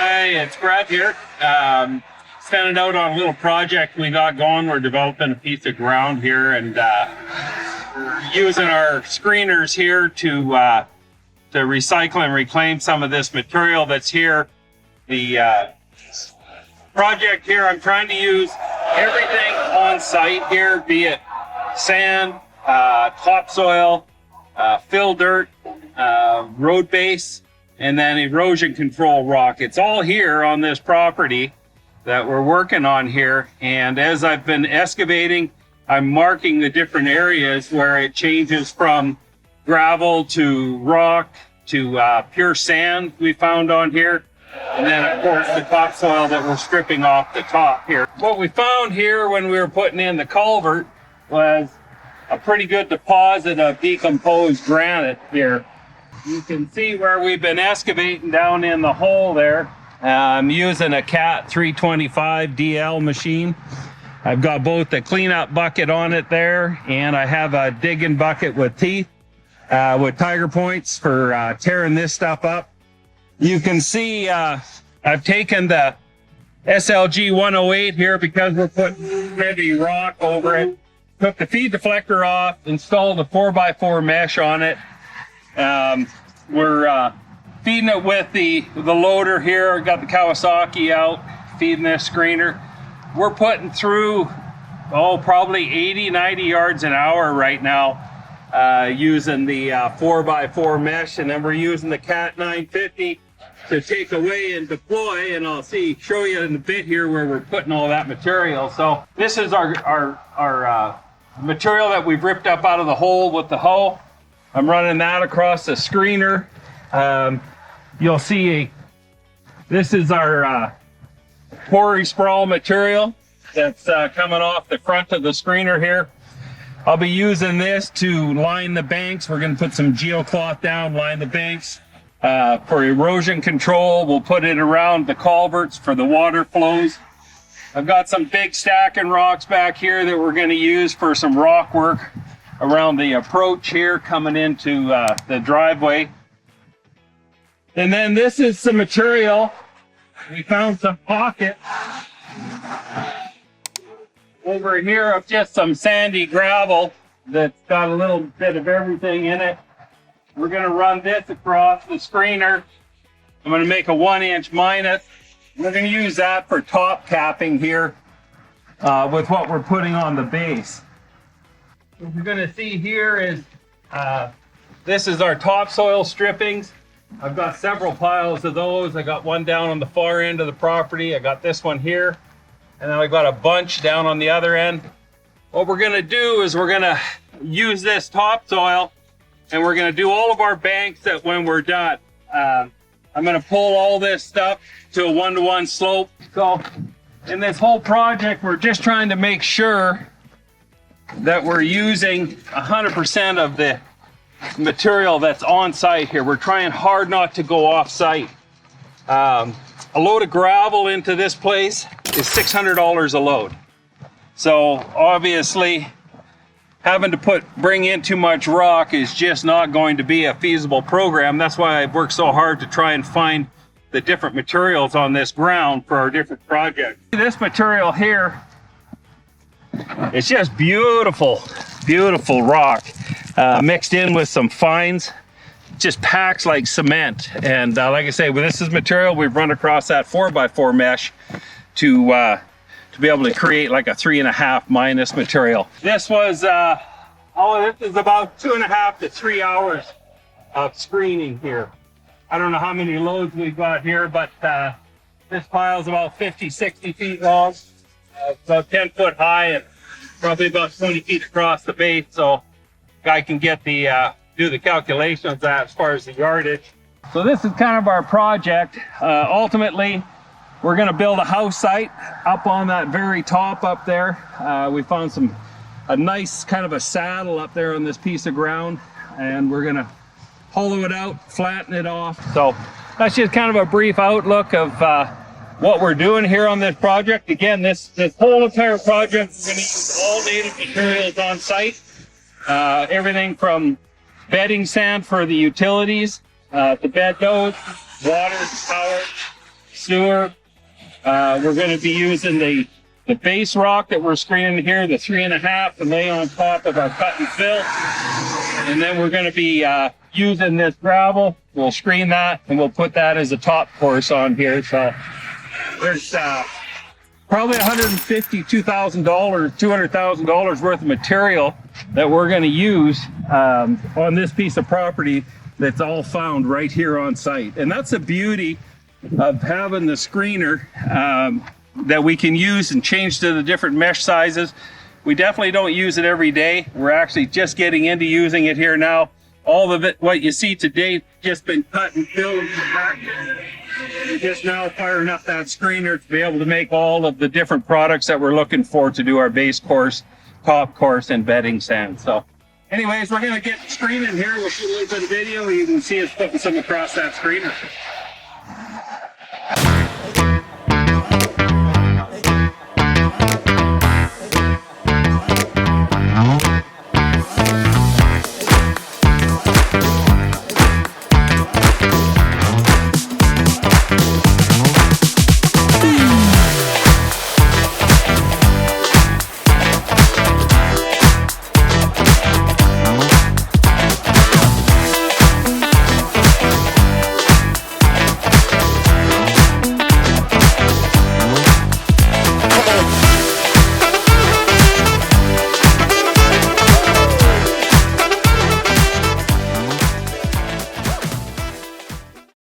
Hi, it's Brett here. Standing out on a little project we got going. We're developing a piece of ground here and we're using our screeners here to recycle and reclaim some of this material that's here. The project here, I'm trying to use everything on site here, be it sand, topsoil, fill dirt, road base, and then erosion control rock. It's all here on this property that we're working on here. And as I've been excavating, I'm marking the different areas where it changes from gravel to rock to pure sand we found on here. And then of course the topsoil that we're stripping off the top here. What we found here when we were putting in the culvert was a pretty good deposit of decomposed granite here. You can see where we've been excavating down in the hole there. I'm using a Cat 325 DL machine. I've got both the cleanup bucket on it there, and I have a digging bucket with teeth, with tiger points for tearing this stuff up. You can see I've taken the SLG 108 here because we're putting heavy rock over it. Took the feed deflector off, installed a 4x4 mesh on it. We're feeding it with the loader here. Got the Kawasaki out, feeding this screener. We're putting through, probably 80, 90 yards an hour right now, using the 4x4 mesh, and then we're using the Cat 950 to take away and deploy, and I'll show you in a bit here where we're putting all that material. So this is our material that we've ripped up out of the hole with the hoe. I'm running that across the screener. You'll see this is our quarry sprawl material that's coming off the front of the screener here. I'll be using this to line the banks. We're going to put some geocloth down, line the banks. For erosion control, we'll put it around the culverts for the water flows. I've got some big stacking rocks back here that we're going to use for some rock work around the approach here coming into the driveway. And then this is some material. We found some pockets over here of just some sandy gravel that's got a little bit of everything in it. We're going to run this across the screener. I'm going to make a 1-inch minus. We're going to use that for top capping here with what we're putting on the base. What we're going to see here is this is our topsoil strippings. I've got several piles of those. I got one down on the far end of the property. I got this one here, and then I've got a bunch down on the other end. What we're going to do is we're going to use this topsoil, and we're going to do all of our banks that when we're done. I'm going to pull all this stuff to a 1-to-1 slope. So in this whole project, we're just trying to make sure that we're using 100% of the material that's on site here. We're trying hard not to go off site. A load of gravel into this place is $600 a load. So obviously having to bring in too much rock is just not going to be a feasible program. That's why I've worked so hard to try and find the different materials on this ground for our different projects. This material here, it's just beautiful, beautiful rock mixed in with some fines. Just packs like cement. And like I say, this is material we've run across that 4x4 mesh to be able to create like a 3.5 minus material. This was, this is about 2.5 to 3 hours of screening here. I don't know how many loads we've got here, but this pile is about 50, 60 feet long, about 10 foot high, and probably about 20 feet across the base. So guy can get do the calculations as far as the yardage. So this is kind of our project. Ultimately, we're going to build a house site up on that very top up there. We found a nice kind of a saddle up there on this piece of ground, and we're going to hollow it out, flatten it off. So that's just kind of a brief outlook of what we're doing here on this project. Again, this whole entire project, we're going to use all native materials on site. Everything from bedding sand for the utilities, to bed doors, water, power, sewer. We're going to be using the base rock that we're screening here, the 3.5, to lay on top of our cut and fill. And then we're going to be using this gravel. We'll screen that and we'll put that as a top course on here. So there's probably $150,000, $2,000, $200,000 worth of material that we're going to use on this piece of property that's all found right here on site. And that's the beauty of having the screener that we can use and change to the different mesh sizes. We definitely don't use it every day. We're actually just getting into using it here now. All of it, what you see today, just been cut and filled. We're just now firing up that screener to be able to make all of the different products that we're looking for to do our base course, top course, and bedding sand. So anyways, we're going to get screening here. We'll shoot a little bit of video. You can see us putting some across that screener.